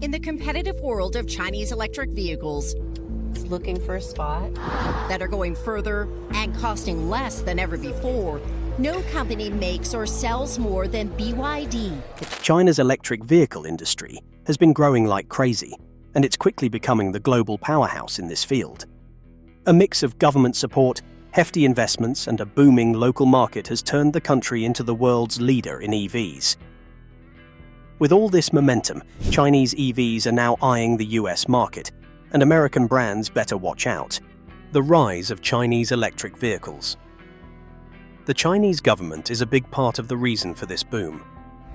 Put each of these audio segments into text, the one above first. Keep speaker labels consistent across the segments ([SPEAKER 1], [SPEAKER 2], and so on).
[SPEAKER 1] In the competitive world of Chinese electric vehicles
[SPEAKER 2] Looking for a spot.
[SPEAKER 1] that are going further and costing less than ever before, no company makes or sells more than BYD.
[SPEAKER 3] China's electric vehicle industry has been growing like crazy, and it's quickly becoming the global powerhouse in this field. A mix of government support, hefty investments, and a booming local market has turned the country into the world's leader in EVs. With all this momentum, Chinese EVs are now eyeing the US market, and American brands better watch out. The rise of Chinese electric vehicles. The Chinese government is a big part of the reason for this boom.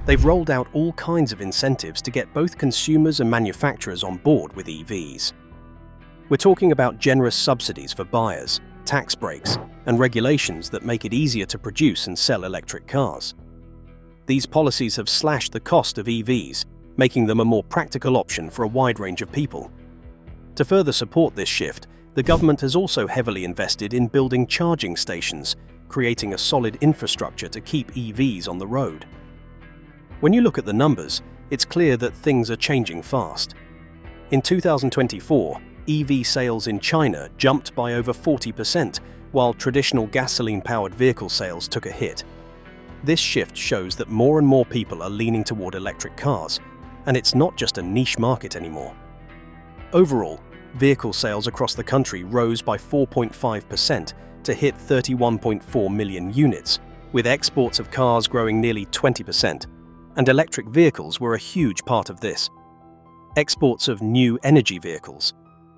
[SPEAKER 3] They've rolled out all kinds of incentives to get both consumers and manufacturers on board with EVs. We're talking about generous subsidies for buyers, tax breaks, and regulations that make it easier to produce and sell electric cars. These policies have slashed the cost of EVs, making them a more practical option for a wide range of people. To further support this shift, the government has also heavily invested in building charging stations, creating a solid infrastructure to keep EVs on the road. When you look at the numbers, it's clear that things are changing fast. In 2024, EV sales in China jumped by over 40%, while traditional gasoline-powered vehicle sales took a hit. This shift shows that more and more people are leaning toward electric cars, and it's not just a niche market anymore. Overall, vehicle sales across the country rose by 4.5% to hit 31.4 million units, with exports of cars growing nearly 20%, and electric vehicles were a huge part of this. Exports of new energy vehicles,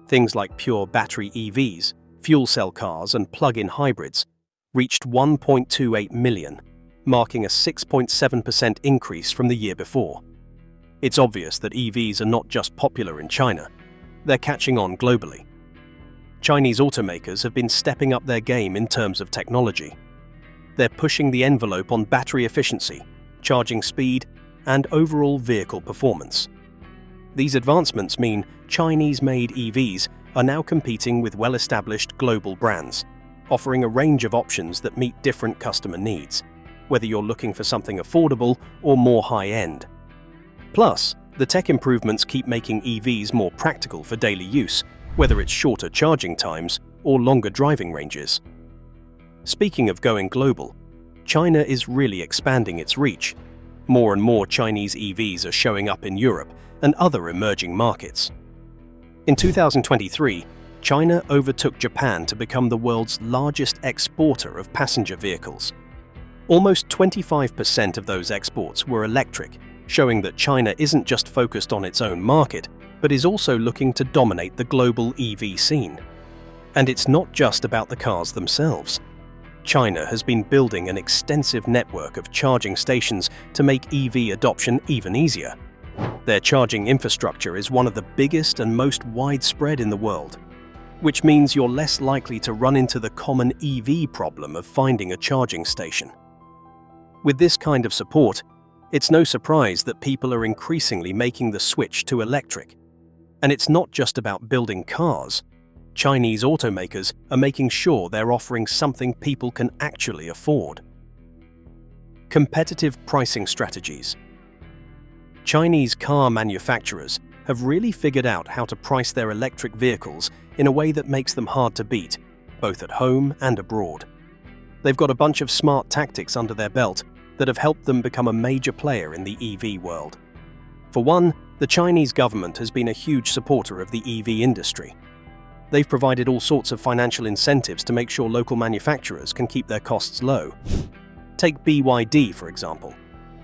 [SPEAKER 3] things like pure battery EVs, fuel cell cars, and plug-in hybrids, reached 1.28 million, marking a 6.7% increase from the year before. It's obvious that EVs are not just popular in China, they're catching on globally. Chinese automakers have been stepping up their game in terms of technology. They're pushing the envelope on battery efficiency, charging speed, and overall vehicle performance. These advancements mean Chinese-made EVs are now competing with well-established global brands, offering a range of options that meet different customer needs, whether you're looking for something affordable or more high-end. Plus, the tech improvements keep making EVs more practical for daily use, whether it's shorter charging times or longer driving ranges. Speaking of going global, China is really expanding its reach. More and more Chinese EVs are showing up in Europe and other emerging markets. In 2023, China overtook Japan to become the world's largest exporter of passenger vehicles. Almost 25% of those exports were electric, showing that China isn't just focused on its own market, but is also looking to dominate the global EV scene. And it's not just about the cars themselves. China has been building an extensive network of charging stations to make EV adoption even easier. Their charging infrastructure is one of the biggest and most widespread in the world, which means you're less likely to run into the common EV problem of finding a charging station. With this kind of support, it's no surprise that people are increasingly making the switch to electric. And it's not just about building cars. Chinese automakers are making sure they're offering something people can actually afford. Competitive pricing strategies. Chinese car manufacturers have really figured out how to price their electric vehicles in a way that makes them hard to beat, both at home and abroad. They've got a bunch of smart tactics under their belt that have helped them become a major player in the EV world. For one, the Chinese government has been a huge supporter of the EV industry. They've provided all sorts of financial incentives to make sure local manufacturers can keep their costs low. Take BYD, for example.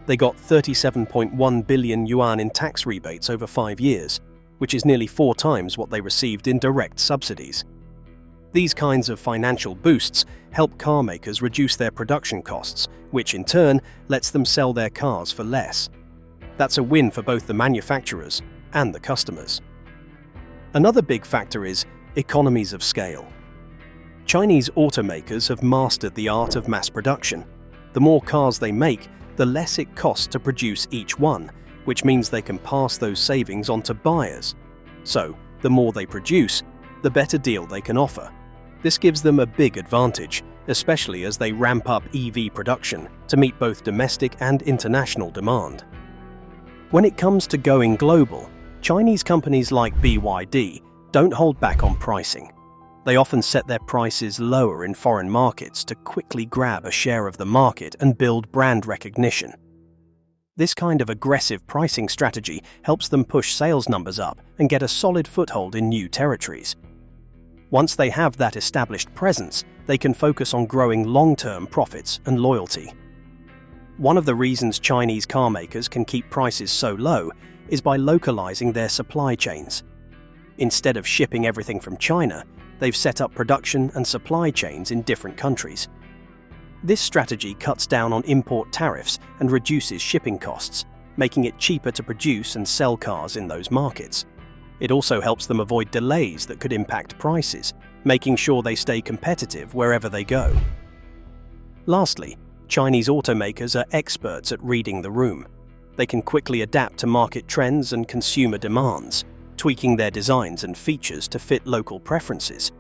[SPEAKER 3] They got 37.1 billion yuan in tax rebates over 5 years, which is nearly 4 times what they received in direct subsidies. These kinds of financial boosts help car makers reduce their production costs, which in turn lets them sell their cars for less. That's a win for both the manufacturers and the customers. Another big factor is economies of scale. Chinese automakers have mastered the art of mass production. The more cars they make, the less it costs to produce each one, which means they can pass those savings on to buyers. So, the more they produce, the better deal they can offer. This gives them a big advantage, especially as they ramp up EV production to meet both domestic and international demand. When it comes to going global, Chinese companies like BYD don't hold back on pricing. They often set their prices lower in foreign markets to quickly grab a share of the market and build brand recognition. This kind of aggressive pricing strategy helps them push sales numbers up and get a solid foothold in new territories. Once they have that established presence, they can focus on growing long-term profits and loyalty. One of the reasons Chinese car makers can keep prices so low is by localizing their supply chains. Instead of shipping everything from China, they've set up production and supply chains in different countries. This strategy cuts down on import tariffs and reduces shipping costs, making it cheaper to produce and sell cars in those markets. It also helps them avoid delays that could impact prices, making sure they stay competitive wherever they go. Lastly, Chinese automakers are experts at reading the room. They can quickly adapt to market trends and consumer demands, tweaking their designs and features to fit local preferences.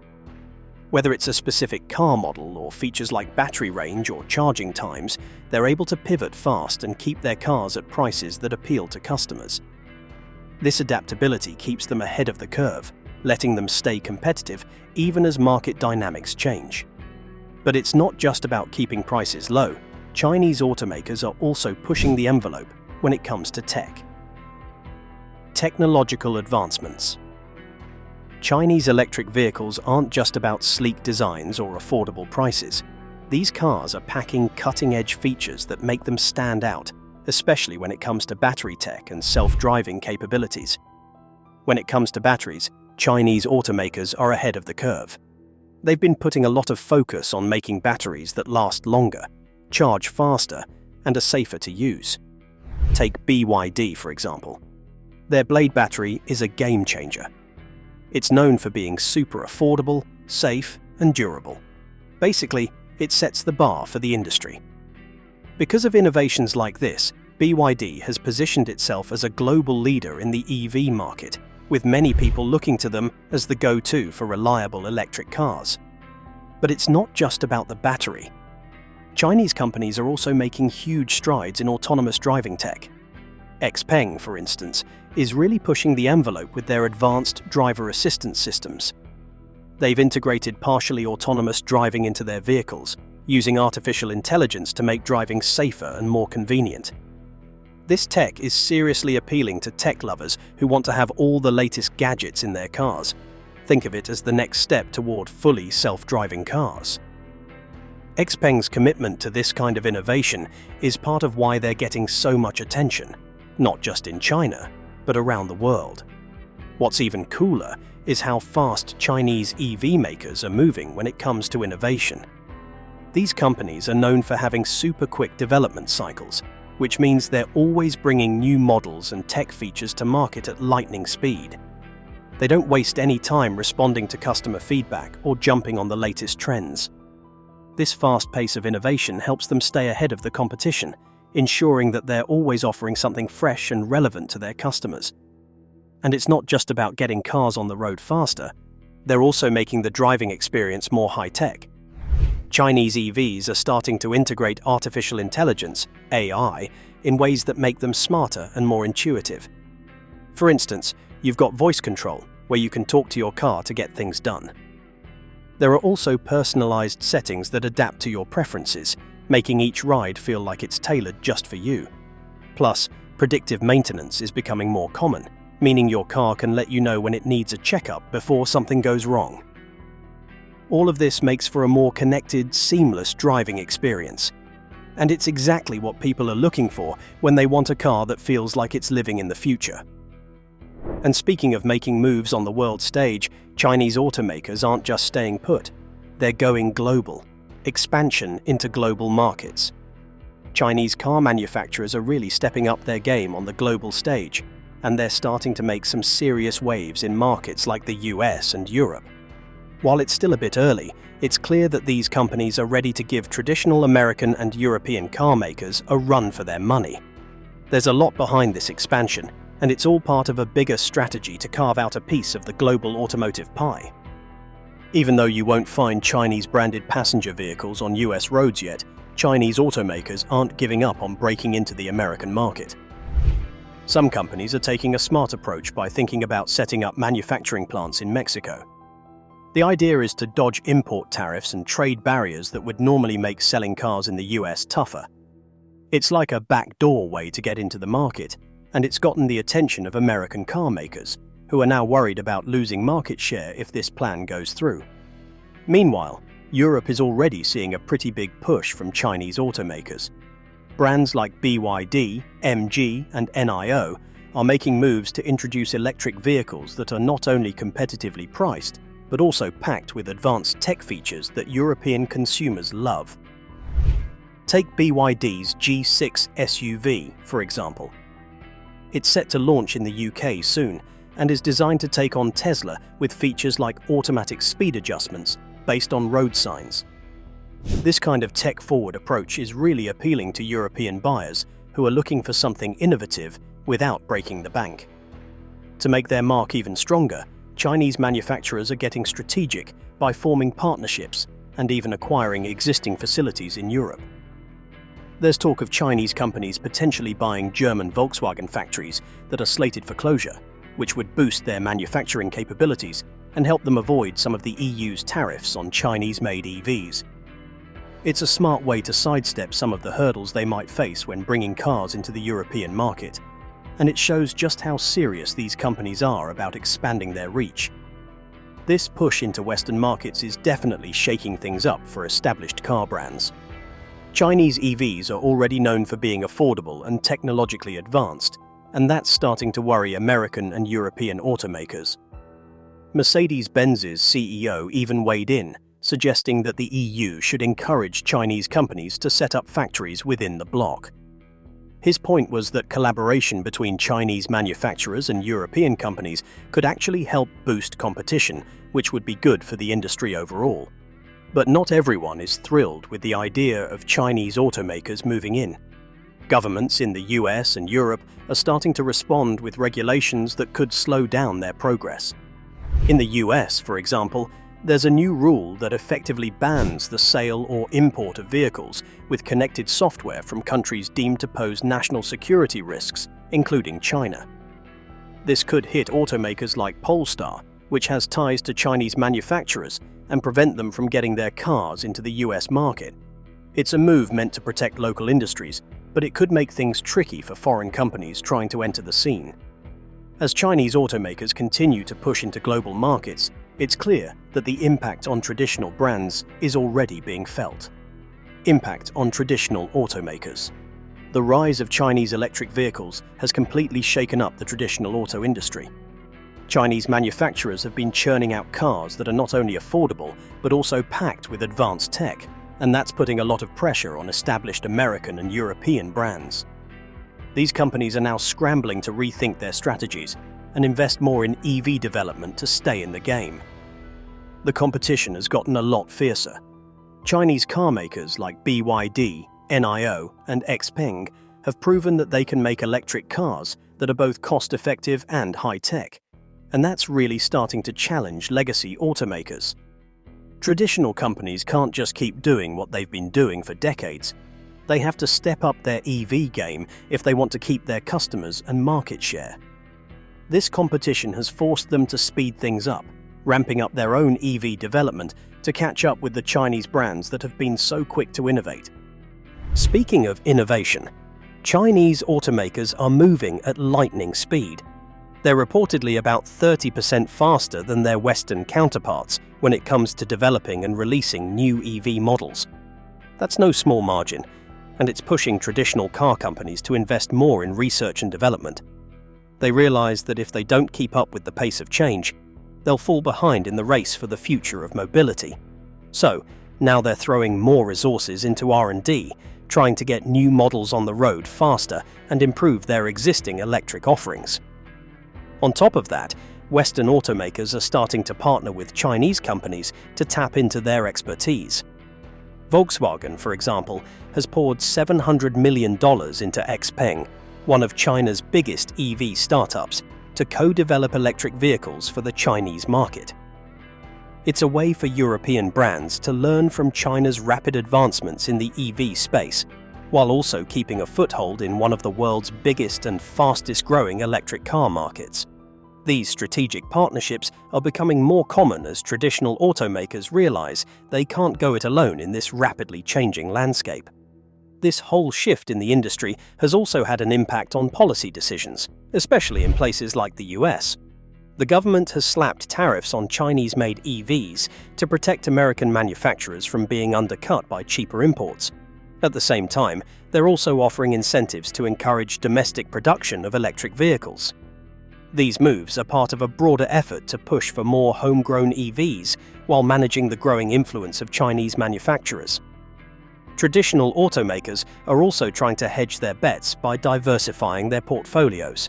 [SPEAKER 3] Whether it's a specific car model or features like battery range or charging times, they're able to pivot fast and keep their cars at prices that appeal to customers. This adaptability keeps them ahead of the curve, letting them stay competitive even as market dynamics change. But it's not just about keeping prices low. Chinese automakers are also pushing the envelope when it comes to tech. Technological advancements. Chinese electric vehicles aren't just about sleek designs or affordable prices. These cars are packing cutting-edge features that make them stand out, especially when it comes to battery tech and self-driving capabilities. When it comes to batteries, Chinese automakers are ahead of the curve. They've been putting a lot of focus on making batteries that last longer, charge faster, and are safer to use. Take BYD, for example. Their Blade battery is a game changer. It's known for being super affordable, safe, and durable. Basically, it sets the bar for the industry. Because of innovations like this, BYD has positioned itself as a global leader in the EV market, with many people looking to them as the go-to for reliable electric cars. But it's not just about the battery. Chinese companies are also making huge strides in autonomous driving tech. XPeng, for instance, is really pushing the envelope with their advanced driver assistance systems. They've integrated partially autonomous driving into their vehicles, using artificial intelligence to make driving safer and more convenient. This tech is seriously appealing to tech lovers who want to have all the latest gadgets in their cars. Think of it as the next step toward fully self-driving cars. XPeng's commitment to this kind of innovation is part of why they're getting so much attention, not just in China, but around the world. What's even cooler is how fast Chinese EV makers are moving when it comes to innovation. These companies are known for having super quick development cycles, which means they're always bringing new models and tech features to market at lightning speed. They don't waste any time responding to customer feedback or jumping on the latest trends. This fast pace of innovation helps them stay ahead of the competition, ensuring that they're always offering something fresh and relevant to their customers. And it's not just about getting cars on the road faster, they're also making the driving experience more high-tech. Chinese EVs are starting to integrate artificial intelligence, AI, in ways that make them smarter and more intuitive. For instance, you've got voice control, where you can talk to your car to get things done. There are also personalized settings that adapt to your preferences, making each ride feel like it's tailored just for you. Plus, predictive maintenance is becoming more common, meaning your car can let you know when it needs a checkup before something goes wrong. All of this makes for a more connected, seamless driving experience. And it's exactly what people are looking for when they want a car that feels like it's living in the future. And speaking of making moves on the world stage, Chinese automakers aren't just staying put. They're going global. Expansion into global markets. Chinese car manufacturers are really stepping up their game on the global stage, and they're starting to make some serious waves in markets like the US and Europe. While it's still a bit early, it's clear that these companies are ready to give traditional American and European car makers a run for their money. There's a lot behind this expansion, and it's all part of a bigger strategy to carve out a piece of the global automotive pie. Even though you won't find Chinese-branded passenger vehicles on US roads yet, Chinese automakers aren't giving up on breaking into the American market. Some companies are taking a smart approach by thinking about setting up manufacturing plants in Mexico. The idea is to dodge import tariffs and trade barriers that would normally make selling cars in the US tougher. It's like a backdoor way to get into the market, and it's gotten the attention of American car makers, who are now worried about losing market share if this plan goes through. Meanwhile, Europe is already seeing a pretty big push from Chinese automakers. Brands like BYD, MG, and NIO are making moves to introduce electric vehicles that are not only competitively priced, but also packed with advanced tech features that European consumers love. Take BYD's G6 SUV, for example. It's set to launch in the UK soon and is designed to take on Tesla with features like automatic speed adjustments based on road signs. This kind of tech-forward approach is really appealing to European buyers who are looking for something innovative without breaking the bank. To make their mark even stronger, Chinese manufacturers are getting strategic by forming partnerships and even acquiring existing facilities in Europe. There's talk of Chinese companies potentially buying German Volkswagen factories that are slated for closure, which would boost their manufacturing capabilities and help them avoid some of the EU's tariffs on Chinese-made EVs. It's a smart way to sidestep some of the hurdles they might face when bringing cars into the European market, and it shows just how serious these companies are about expanding their reach. This push into Western markets is definitely shaking things up for established car brands. Chinese EVs are already known for being affordable and technologically advanced, and that's starting to worry American and European automakers. Mercedes-Benz's CEO even weighed in, suggesting that the EU should encourage Chinese companies to set up factories within the bloc. His point was that collaboration between Chinese manufacturers and European companies could actually help boost competition, which would be good for the industry overall. But not everyone is thrilled with the idea of Chinese automakers moving in. Governments in the US and Europe are starting to respond with regulations that could slow down their progress. In the US, for example, there's a new rule that effectively bans the sale or import of vehicles with connected software from countries deemed to pose national security risks, including China. This could hit automakers like Polestar, which has ties to Chinese manufacturers, and prevent them from getting their cars into the US market. It's a move meant to protect local industries, but it could make things tricky for foreign companies trying to enter the scene. As Chinese automakers continue to push into global markets, it's clear that the impact on traditional brands is already being felt. Impact on traditional automakers. The rise of Chinese electric vehicles has completely shaken up the traditional auto industry. Chinese manufacturers have been churning out cars that are not only affordable, but also packed with advanced tech, and that's putting a lot of pressure on established American and European brands. These companies are now scrambling to rethink their strategies and invest more in EV development to stay in the game. The competition has gotten a lot fiercer. Chinese car makers like BYD, NIO, and XPeng have proven that they can make electric cars that are both cost-effective and high-tech, and that's really starting to challenge legacy automakers. Traditional companies can't just keep doing what they've been doing for decades. They have to step up their EV game if they want to keep their customers and market share. This competition has forced them to speed things up, ramping up their own EV development to catch up with the Chinese brands that have been so quick to innovate. Speaking of innovation, Chinese automakers are moving at lightning speed. They're reportedly about 30% faster than their Western counterparts when it comes to developing and releasing new EV models. That's no small margin, and it's pushing traditional car companies to invest more in research and development. They realize that if they don't keep up with the pace of change, they'll fall behind in the race for the future of mobility. So, now they're throwing more resources into R&D, trying to get new models on the road faster and improve their existing electric offerings. On top of that, Western automakers are starting to partner with Chinese companies to tap into their expertise. Volkswagen, for example, has poured $700 million into XPeng, one of China's biggest EV startups, to co-develop electric vehicles for the Chinese market. It's a way for European brands to learn from China's rapid advancements in the EV space while also keeping a foothold in one of the world's biggest and fastest-growing electric car markets. These strategic partnerships are becoming more common as traditional automakers realize they can't go it alone in this rapidly changing landscape. This whole shift in the industry has also had an impact on policy decisions, especially in places like the US. The government has slapped tariffs on Chinese-made EVs to protect American manufacturers from being undercut by cheaper imports. At the same time, they're also offering incentives to encourage domestic production of electric vehicles. These moves are part of a broader effort to push for more homegrown EVs while managing the growing influence of Chinese manufacturers. Traditional automakers are also trying to hedge their bets by diversifying their portfolios.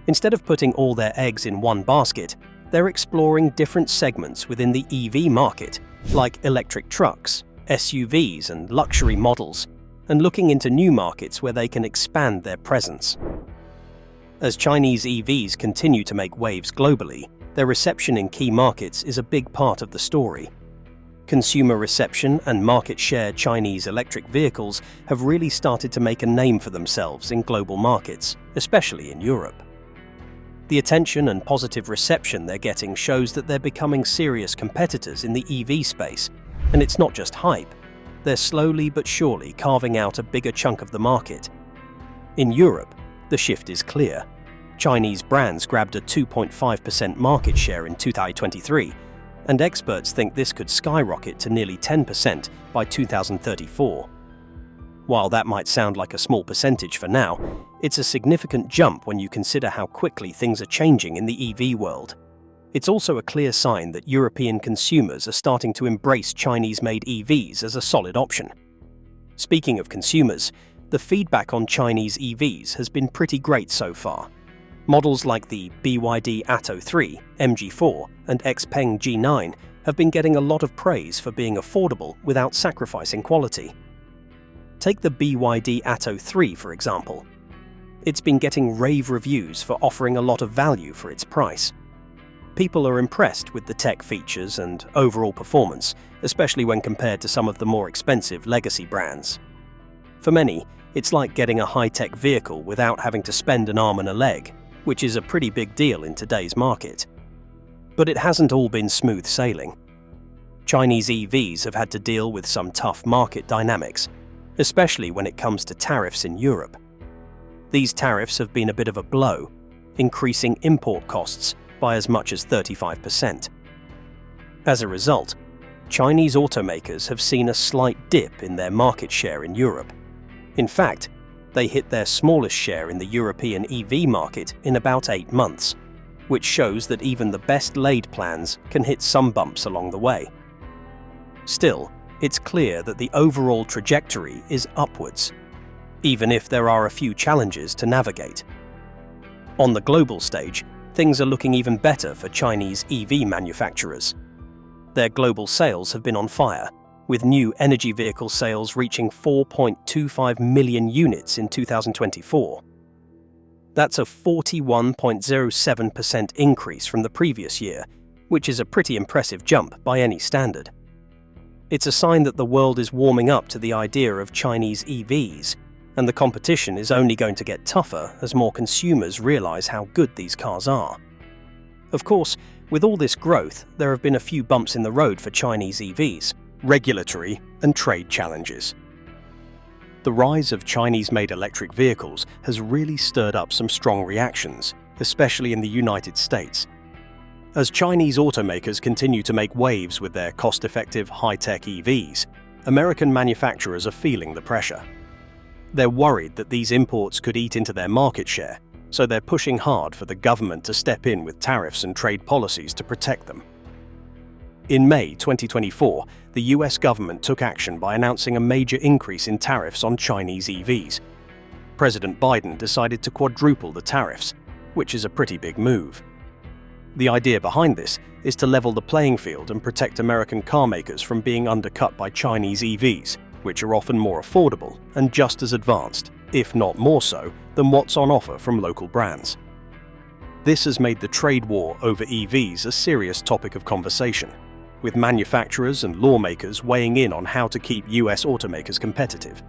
[SPEAKER 3] Instead of putting all their eggs in one basket, they're exploring different segments within the EV market, like electric trucks, SUVs, and luxury models, and looking into new markets where they can expand their presence. As Chinese EVs continue to make waves globally, their reception in key markets is a big part of the story. Consumer reception and market share Chinese electric vehicles have really started to make a name for themselves in global markets, especially in Europe. The attention and positive reception they're getting shows that they're becoming serious competitors in the EV space, and it's not just hype. They're slowly but surely carving out a bigger chunk of the market. In Europe, the shift is clear. Chinese brands grabbed a 2.5% market share in 2023, and experts think this could skyrocket to nearly 10% by 2034. While that might sound like a small percentage for now, it's a significant jump when you consider how quickly things are changing in the EV world. It's also a clear sign that European consumers are starting to embrace Chinese-made EVs as a solid option. Speaking of consumers, the feedback on Chinese EVs has been pretty great so far. Models like the BYD Atto 3, MG4, and XPeng G9 have been getting a lot of praise for being affordable without sacrificing quality. Take the BYD Atto 3, for example. It's been getting rave reviews for offering a lot of value for its price. People are impressed with the tech features and overall performance, especially when compared to some of the more expensive legacy brands. For many, it's like getting a high-tech vehicle without having to spend an arm and a leg, which is a pretty big deal in today's market. But it hasn't all been smooth sailing. Chinese EVs have had to deal with some tough market dynamics, especially when it comes to tariffs in Europe. These tariffs have been a bit of a blow, increasing import costs by as much as 35%. As a result, Chinese automakers have seen a slight dip in their market share in Europe. In fact, they hit their smallest share in the European EV market in about 8 months, which shows that even the best laid plans can hit some bumps along the way. Still, it's clear that the overall trajectory is upwards, even if there are a few challenges to navigate. On the global stage, things are looking even better for Chinese EV manufacturers. Their global sales have been on fire, with new energy vehicle sales reaching 4.25 million units in 2024. That's a 41.07% increase from the previous year, which is a pretty impressive jump by any standard. It's a sign that the world is warming up to the idea of Chinese EVs, and the competition is only going to get tougher as more consumers realize how good these cars are. Of course, with all this growth, there have been a few bumps in the road for Chinese EVs, regulatory and trade challenges. The rise of Chinese-made electric vehicles has really stirred up some strong reactions, especially in the United States. As Chinese automakers continue to make waves with their cost-effective, high-tech EVs, American manufacturers are feeling the pressure. They're worried that these imports could eat into their market share, so they're pushing hard for the government to step in with tariffs and trade policies to protect them. In May 2024, the US government took action by announcing a major increase in tariffs on Chinese EVs. President Biden decided to quadruple the tariffs, which is a pretty big move. The idea behind this is to level the playing field and protect American car makers from being undercut by Chinese EVs, which are often more affordable and just as advanced, if not more so, than what's on offer from local brands. This has made the trade war over EVs a serious topic of conversation, with manufacturers and lawmakers weighing in on how to keep US automakers competitive.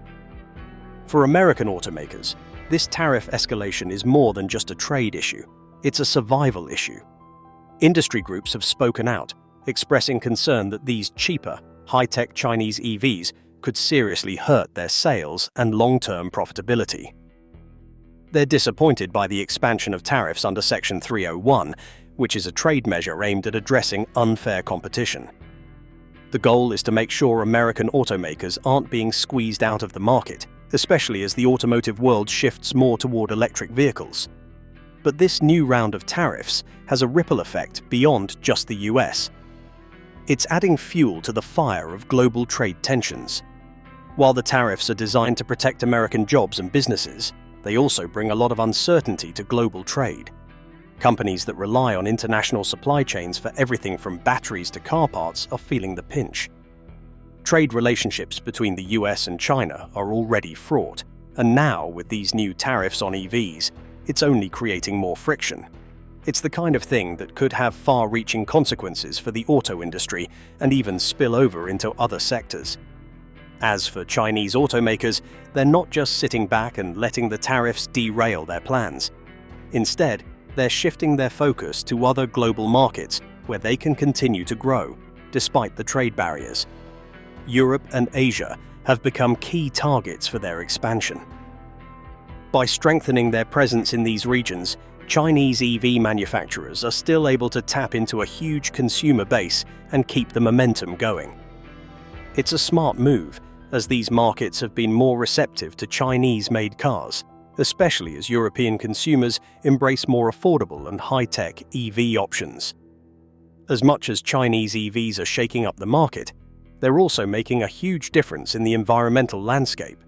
[SPEAKER 3] For American automakers, this tariff escalation is more than just a trade issue. It's a survival issue. Industry groups have spoken out, expressing concern that these cheaper, high-tech Chinese EVs could seriously hurt their sales and long-term profitability. They're disappointed by the expansion of tariffs under Section 301, which is a trade measure aimed at addressing unfair competition. The goal is to make sure American automakers aren't being squeezed out of the market, especially as the automotive world shifts more toward electric vehicles. But this new round of tariffs has a ripple effect beyond just the US. It's adding fuel to the fire of global trade tensions. While the tariffs are designed to protect American jobs and businesses, they also bring a lot of uncertainty to global trade. Companies that rely on international supply chains for everything from batteries to car parts are feeling the pinch. Trade relationships between the US and China are already fraught, and now with these new tariffs on EVs, it's only creating more friction. It's the kind of thing that could have far-reaching consequences for the auto industry and even spill over into other sectors. As for Chinese automakers, they're not just sitting back and letting the tariffs derail their plans. Instead, they're shifting their focus to other global markets where they can continue to grow, despite the trade barriers. Europe and Asia have become key targets for their expansion. By strengthening their presence in these regions, Chinese EV manufacturers are still able to tap into a huge consumer base and keep the momentum going. It's a smart move, as these markets have been more receptive to Chinese-made cars, especially as European consumers embrace more affordable and high-tech EV options. As much as Chinese EVs are shaking up the market, they're also making a huge difference in the environmental landscape.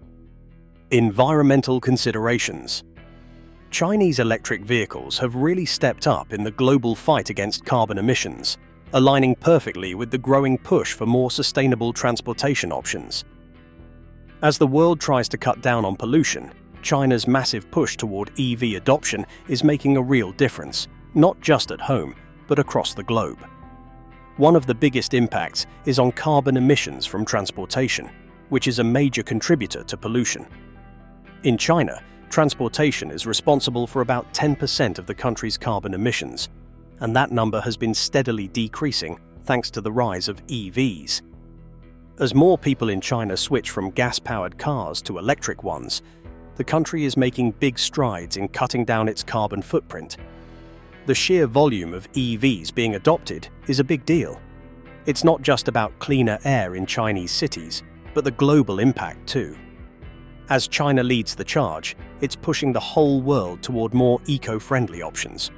[SPEAKER 3] Environmental considerations. Chinese electric vehicles have really stepped up in the global fight against carbon emissions, aligning perfectly with the growing push for more sustainable transportation options. As the world tries to cut down on pollution, China's massive push toward EV adoption is making a real difference, not just at home, but across the globe. One of the biggest impacts is on carbon emissions from transportation, which is a major contributor to pollution. In China, transportation is responsible for about 10% of the country's carbon emissions, and that number has been steadily decreasing thanks to the rise of EVs. As more people in China switch from gas-powered cars to electric ones, the country is making big strides in cutting down its carbon footprint. The sheer volume of EVs being adopted is a big deal. It's not just about cleaner air in Chinese cities, but the global impact too. As China leads the charge, it's pushing the whole world toward more eco-friendly options.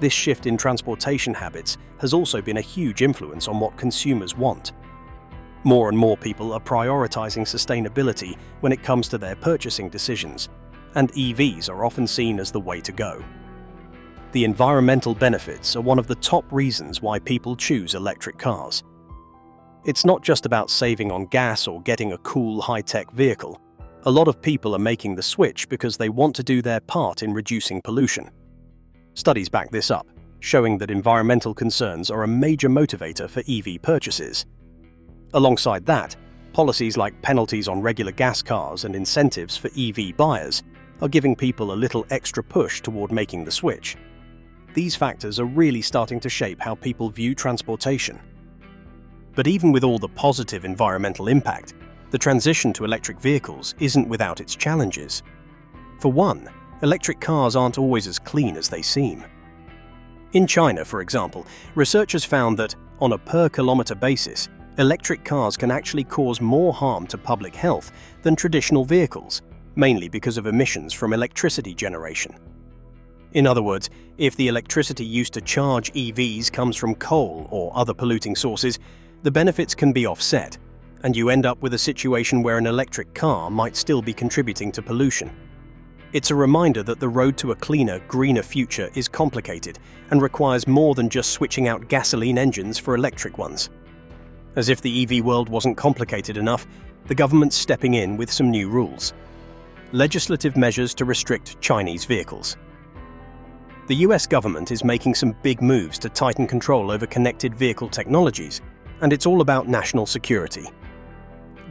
[SPEAKER 3] This shift in transportation habits has also been a huge influence on what consumers want. More and more people are prioritizing sustainability when it comes to their purchasing decisions, and EVs are often seen as the way to go. The environmental benefits are one of the top reasons why people choose electric cars. It's not just about saving on gas or getting a cool high-tech vehicle. A lot of people are making the switch because they want to do their part in reducing pollution. Studies back this up, showing that environmental concerns are a major motivator for EV purchases. Alongside that, policies like penalties on regular gas cars and incentives for EV buyers are giving people a little extra push toward making the switch. These factors are really starting to shape how people view transportation. But even with all the positive environmental impact, the transition to electric vehicles isn't without its challenges. For one, electric cars aren't always as clean as they seem. In China, for example, researchers found that, on a per-kilometer basis, electric cars can actually cause more harm to public health than traditional vehicles, mainly because of emissions from electricity generation. In other words, if the electricity used to charge EVs comes from coal or other polluting sources, the benefits can be offset, and you end up with a situation where an electric car might still be contributing to pollution. It's a reminder that the road to a cleaner, greener future is complicated and requires more than just switching out gasoline engines for electric ones. As if the EV world wasn't complicated enough, the government's stepping in with some new rules. Legislative measures to restrict Chinese vehicles. The US government is making some big moves to tighten control over connected vehicle technologies, and it's all about national security.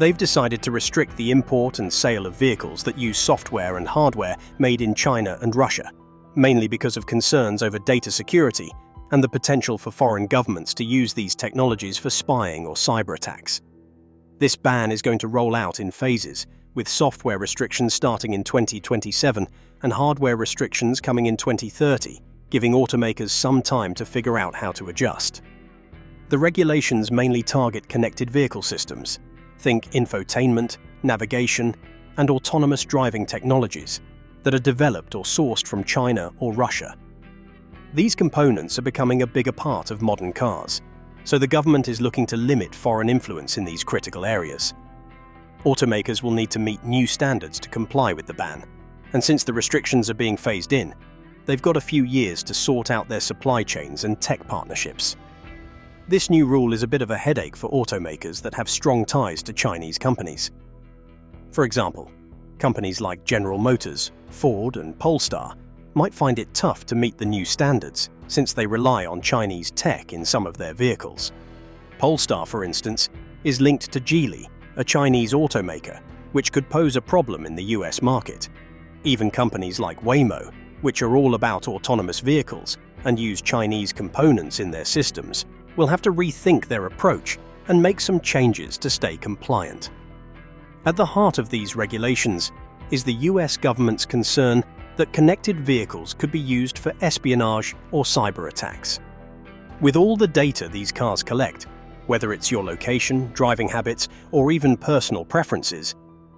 [SPEAKER 3] They've decided to restrict the import and sale of vehicles that use software and hardware made in China and Russia, mainly because of concerns over data security and the potential for foreign governments to use these technologies for spying or cyber attacks. This ban is going to roll out in phases, with software restrictions starting in 2027 and hardware restrictions coming in 2030, giving automakers some time to figure out how to adjust. The regulations mainly target connected vehicle systems. Think infotainment, navigation, and autonomous driving technologies that are developed or sourced from China or Russia. These components are becoming a bigger part of modern cars, so the government is looking to limit foreign influence in these critical areas. Automakers will need to meet new standards to comply with the ban, and since the restrictions are being phased in, they've got a few years to sort out their supply chains and tech partnerships. This new rule is a bit of a headache for automakers that have strong ties to Chinese companies. For example, companies like General Motors, Ford, and Polestar might find it tough to meet the new standards since they rely on Chinese tech in some of their vehicles. Polestar, for instance, is linked to Geely, a Chinese automaker, which could pose a problem in the US market. Even companies like Waymo, which are all about autonomous vehicles and use Chinese components in their systems, will have to rethink their approach and make some changes to stay compliant. At the heart of these regulations is the US government's concern that connected vehicles could be used for espionage or cyber attacks. With all the data these cars collect, whether it's your location, driving habits, or even personal preferences,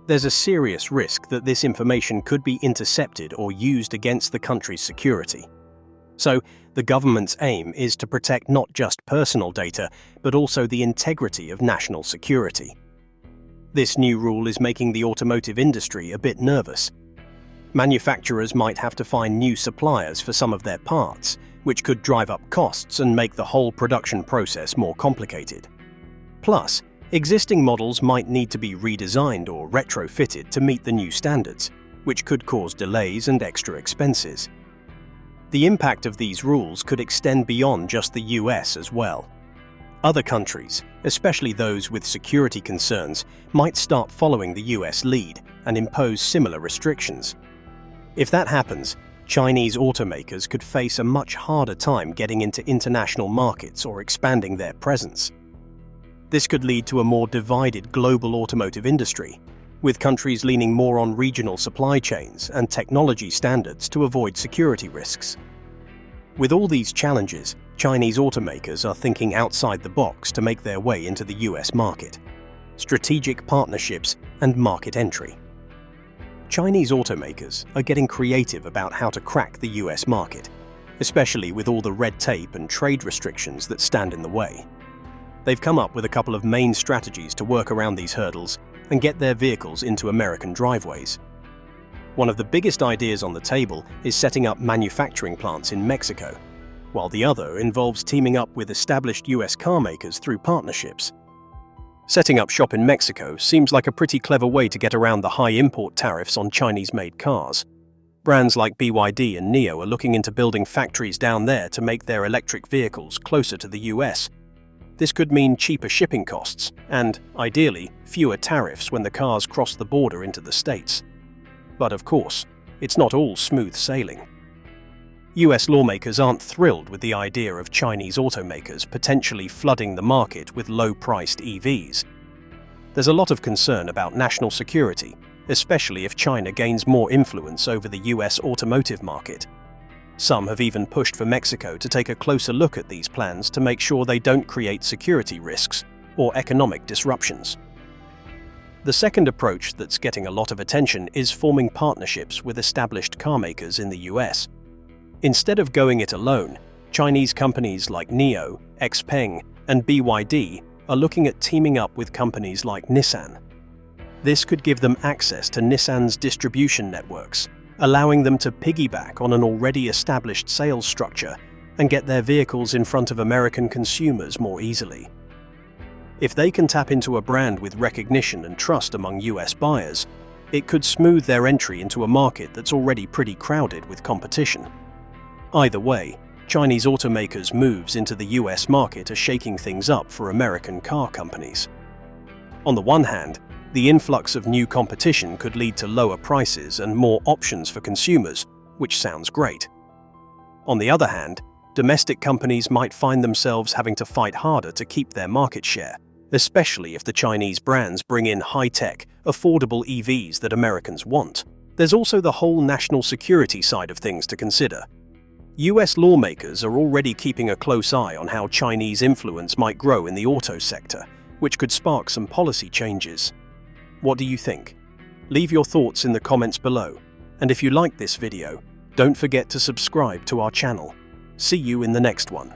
[SPEAKER 3] there's a serious risk that this information could be intercepted or used against the country's security. So, the government's aim is to protect not just personal data, but also the integrity of national security. This new rule is making the automotive industry a bit nervous. Manufacturers might have to find new suppliers for some of their parts, which could drive up costs and make the whole production process more complicated. Plus, existing models might need to be redesigned or retrofitted to meet the new standards, which could cause delays and extra expenses. The impact of these rules could extend beyond just the US as well. Other countries, especially those with security concerns, might start following the US lead and impose similar restrictions. If that happens, Chinese automakers could face a much harder time getting into international markets or expanding their presence. This could lead to a more divided global automotive industry, with countries leaning more on regional supply chains and technology standards to avoid security risks. With all these challenges, Chinese automakers are thinking outside the box to make their way into the US market. Strategic partnerships and market entry. Chinese automakers are getting creative about how to crack the US market, especially with all the red tape and trade restrictions that stand in the way. They've come up with a couple of main strategies to work around these hurdles and get their vehicles into American driveways. One of the biggest ideas on the table is setting up manufacturing plants in Mexico, while the other involves teaming up with established US car makers through partnerships. Setting up shop in Mexico seems like a pretty clever way to get around the high import tariffs on Chinese-made cars. Brands like BYD and NIO are looking into building factories down there to make their electric vehicles closer to the US. This could mean cheaper shipping costs and, ideally, fewer tariffs when the cars cross the border into the States. But of course, it's not all smooth sailing. US lawmakers aren't thrilled with the idea of Chinese automakers potentially flooding the market with low-priced EVs. There's a lot of concern about national security, especially if China gains more influence over the US automotive market. Some have even pushed for Mexico to take a closer look at these plans to make sure they don't create security risks or economic disruptions. The second approach that's getting a lot of attention is forming partnerships with established car makers in the US. Instead of going it alone, Chinese companies like NIO, XPeng, and BYD are looking at teaming up with companies like Nissan. This could give them access to Nissan's distribution networks, allowing them to piggyback on an already established sales structure and get their vehicles in front of American consumers more easily. If they can tap into a brand with recognition and trust among US buyers, it could smooth their entry into a market that's already pretty crowded with competition. Either way, Chinese automakers' moves into the US market are shaking things up for American car companies. On the one hand, The influx of new competition could lead to lower prices and more options for consumers, which sounds great. On the other hand, domestic companies might find themselves having to fight harder to keep their market share, especially if the Chinese brands bring in high-tech, affordable EVs that Americans want. There's also the whole national security side of things to consider. US lawmakers are already keeping a close eye on how Chinese influence might grow in the auto sector, which could spark some policy changes. What do you think? Leave your thoughts in the comments below, and if you like this video, don't forget to subscribe to our channel. See you in the next one.